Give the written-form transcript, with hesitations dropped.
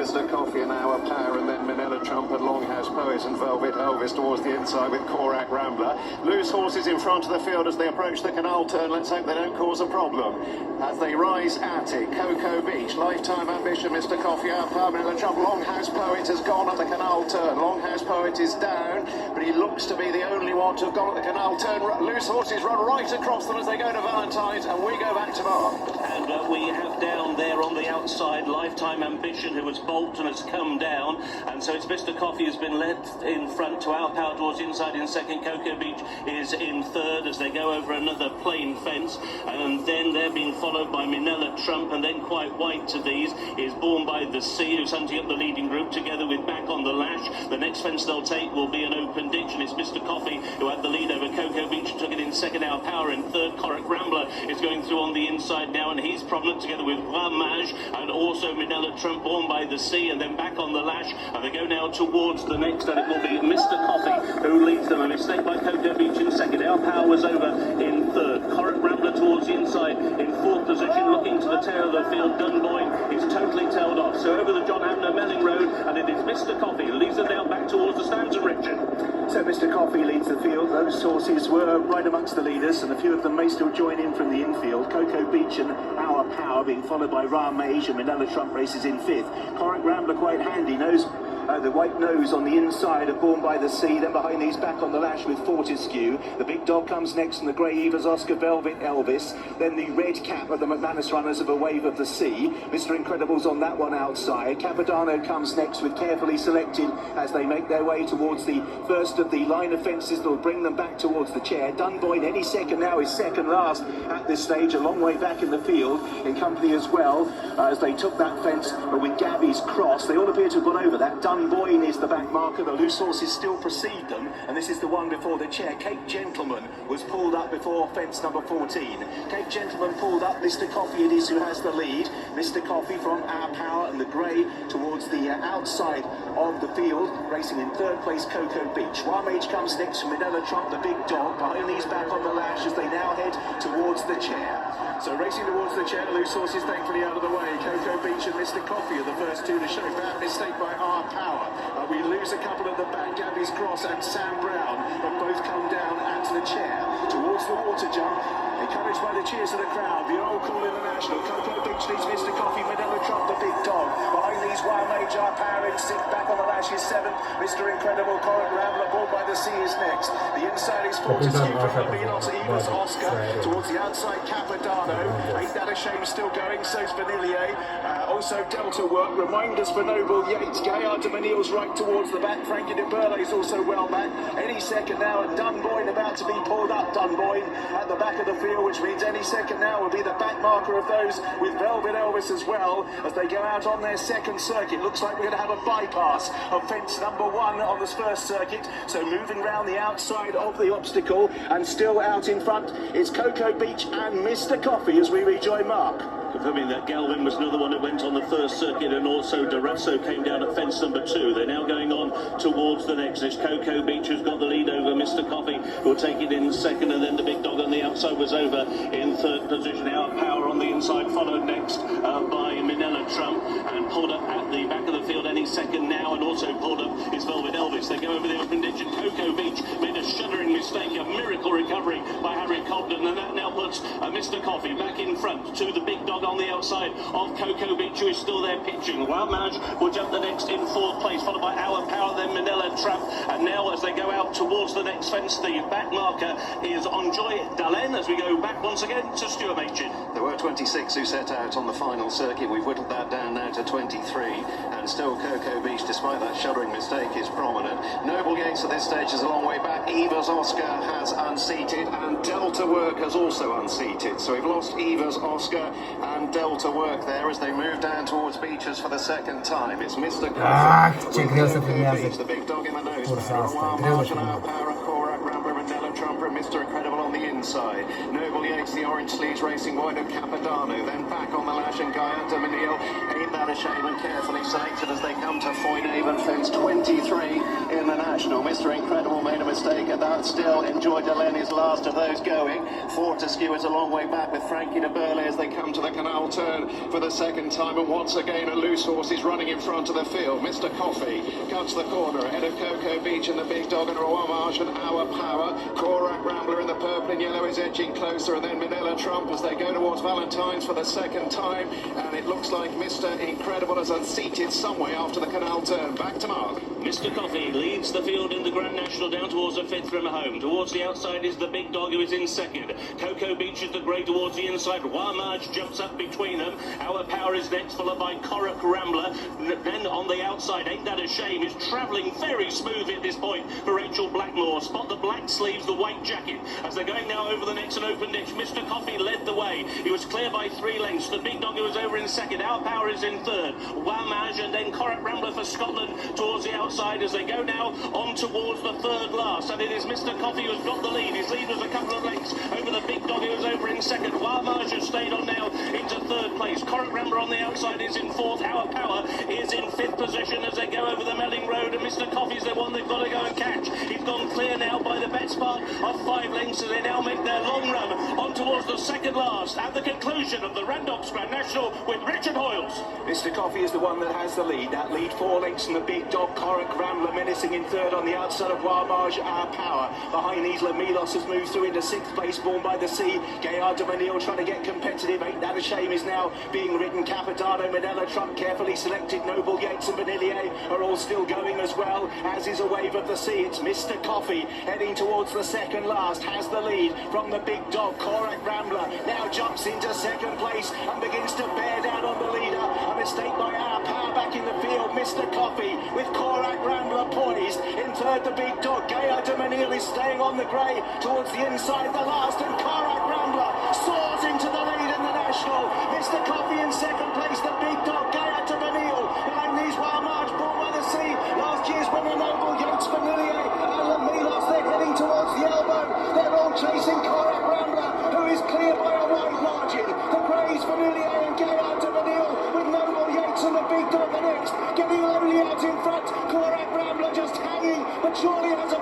Mr. Coffee and Our Power, and then Manila Trump and Longhouse Poet and Velvet Elvis towards the inside with Korak Rambler. Loose horses in front of the field as they approach the canal turn. Let's hope they don't cause a problem. As they rise at it, Cocoa Beach, Lifetime Ambition, Mr. Coffee, Our Power, Manila Trump. Longhouse Poet has gone at the canal turn. Longhouse Poet is down, but he looks to be the only one to have gone at the canal turn. Loose horses run right across them as they go to Valentine's, and we go back to Mark. And we have down there on the outside Lifetime Ambition, who has bolted and has come down, and so it's Mr. Coffee who's been led in front to Our Power towards inside in second. Cocoa Beach is in third as they go over another plain fence, and then they're being followed by Manila Trump, and then quite wide to these is Born by the Sea, who's hunting up the leading group together with Back on the Lash. The next fence they'll take will be an open ditch, and it's Mr. Coffee who had the lead over Cocoa Beach, took it in second. Our Power in third. Korak Rambler is going through on the inside now, and he's prominent together with Ramage and also Manila Trump, Born by the Sea, and then Back on the Lash, and they go now towards the next, and it will be Mr. Coffee who leads them. A mistake by Cocoa Beach in second. Our Power was over in third. Korak Rambler towards the inside in fourth position, looking to the tail of the field. Dunboyne is totally tailed off, so over the John Abner Melling Road, and it is Mr. Coffee who leads them now back towards the stands of Richard. So Mr. Coffee leads the field. Those horses were right amongst the leaders, and a few of them may still join in from the infield. Cocoa Beach and Our Power being followed by Ramage, and Manila Trump races in fifth. Korak Rambler quite handy, knows the white nose on the inside of Born by the Sea, then behind these Back on the Lash with Fortescue. The big dog comes next, and the grey Evers Oscar, Velvet Elvis. Then the red cap of the McManus runners of A Wave of the Sea. Mr. Incredible's on that one outside. Capodanno comes next with Carefully Selected as they make their way towards the first of the line of fences that will bring them back towards the chair. Dunboyne any second now is second last at this stage, a long way back in the field, in company as well as they took that fence with Gabby's Cross. They all appear to have got over that. Dunboyne is the back marker. The loose horses still precede them, and this is the one before the chair. Cape Gentleman was pulled up before fence number 14. Cape Gentleman pulled up. Mr. Coffee it is who has the lead. Mr. Coffee from Our Power and the grey towards the outside of the field, racing in third place Cocoa Beach. Ramage comes next from Manila Trump, the big dog. Behind these Back on the Lash as they now head towards the chair. So racing towards the chair, loose horses thankfully out of the way. Cocoa Beach and Mr. Coffee are the first two to show. Bad mistake by Our Power. We lose a couple at the back. Gabby's Cross and Sam Brown have both come down at the chair. Towards the water jump, encouraged by the cheers of the crowd. The old call international. Cocoa Beach leads Mr. Coffee. Manila Trump, the big dog. Behind these Ramage, Our Power in sixth. Back on the Lash is seventh. Mr. Incredible, Korak Rambler, Born by the Sea is next. The inside is Fortescue from Minos Evers Oscar. Towards the outside, Capodanno. Ain't That a Shame still going, so's Vanillier. Also Delta Work. Reminders for Noble Yates. Gaillard de Menil's right towards the back. Frankie de Burley is also well back. Any second now, and Dunboyne about to be pulled up. Dunboyne at the back of the field, which means any second now will be the back marker of those with Velvet Elvis as well as they go out on their second circuit. Looks like we're going to have a bypass of fence number one on this first circuit. So moving round the outside of the obstacle, and still out in front it's Cocoa Beach and Mr. Coffee as we rejoin Mark. Confirming that Galvin was another one that went on the first circuit, and also Durasso came down at fence number 2. They're now going on towards the next. It's Cocoa Beach who's got the lead over Mr. Coffee, who'll take it in second, and then the big dog on the outside was over in third position. Our Power on the inside, followed next by Manila Trump, and pulled up at the back of the field any second now, and also pulled up is Velvet Elvis. They go over the open ditch, and Cocoa Beach made a shuddering mistake, a miracle recovery by Harry Cobden, and that now puts Mr. Coffee back in front to the big dog on the outside of Cocoa Beach, who is still there pitching. Ramage will jump the next in fourth place, followed by Our Power, then Manila Trump, and now as they go out towards the next fence, the back marker is Enjoy Dalen as we go back once again to Stuart Machin. There were 26 who set out on the final circuit. We've whittled that down now to 23, and still Cocoa Beach, despite that shuddering mistake, is prominent. Noble Yates at this stage is a long way back. Evers Oscar has unseated, and Delta Work has also unseated. So we've lost Evers Oscar and Delta Work there as they move down towards Beaches for the second time. It's Mr. Coffee with Cocoa Beach, the big dog in the nose. Ramage and Our Power and Korak Rambler and Manila Trump and Mr. Incredible on the inside. Noble Yates, the orange sleeves racing wide of Capodanno, then back on the Lash and Gaillard de Menil. Ain't That a Shame and Carefully selected as they come to Foynaven, fence 23 in the National. Mr. Incredible made a mistake at that still. Enjoy Delaney's last of those going. Fortescue is a long way back with Frankie de Burle as they come to the canal turn for the second time, and once again a loose horse is running in front of the field. Mr. Coffee cuts the corner ahead of Cocoa Beach and the big dog and Roi Marsh and Our Power. Korak Rambler in the purple and yellow is edging closer, and then Manila Trump as they go towards Valentine's for the second time, and it looks like Mr. Incredible has unseated some way after the canal turn. Back to Mark. Mr. Coffee leads the field in the Grand National down towards the fifth from home. Towards the outside is the big dog who is in second. Cocoa Beach is the grey towards the inside. Roi Marsh jumps up between them. Our Power is next, followed by Korak Rambler. Then on the outside, Ain't That a Shame, is travelling very smoothly at this point for Rachel Blackmore. Spot the black sleeves, the white jacket. As they're going now over the next and open ditch, Mr. Coffee led the way. He was clear by 3 lengths. The big dog who was over in second. Our Power is in third. Roi Marsh and then Korak Rambler for Scotland towards the outside as they go now on towards the third last. And it is Mr. Coffee who has got the lead. His lead was a couple of lengths over the big dog who was over in second. Roi Marsh has stayed on now into third place. Korak Rambler on the outside is in fourth. Our Power is in fifth position as they go over the Melling Road, and Mr. Coffee's the one they've got to go and catch. He's gone clear now by the best part of 5 lengths as they now make their long run on towards the second last at the conclusion of the Randox Grand National with Richard Hoyles. Mr. Coffee is the one that has the lead. That lead 4 lengths from the big dog. Korak Rambler menacing in third on the outside of Roi Marsh. Our Power behind Isla Milos has moved through into 6th place. Born by the Sea. Gaillard de Manille trying to get competitive. Ain't That a Shame is now being ridden. Capodanno, Manila Trump carefully selected. Noble Yates and Vanillier are all still going as well, as is A Wave of the Sea. It's Mr. Coffee heading towards the second last, has the lead from the big dog. Korak Rambler now jumps into second place and begins to bear down on the leader. A mistake by Our Power back in the field. Mr. Coffee with Korak Rambler poised in third. The big dog Gaillard de Manille is staying on the grey towards the inside the last, and Korak Rambler soars into the lead in the National. Mr. Coffee in second place. The big dog Gaillard de Manille behind these Roi Marsh, Born by the Sea, last year's winner Noble Yates, Vanillier, Alan Milos. They're heading towards the elbow. They're all chasing Korak Rambler, who is clear by a wide margin. The Greys, Vanillier and Gaillard de Manille with Noble Yates and the big dog the next, getting only out in front. Korak Rambler just hanging, but surely has a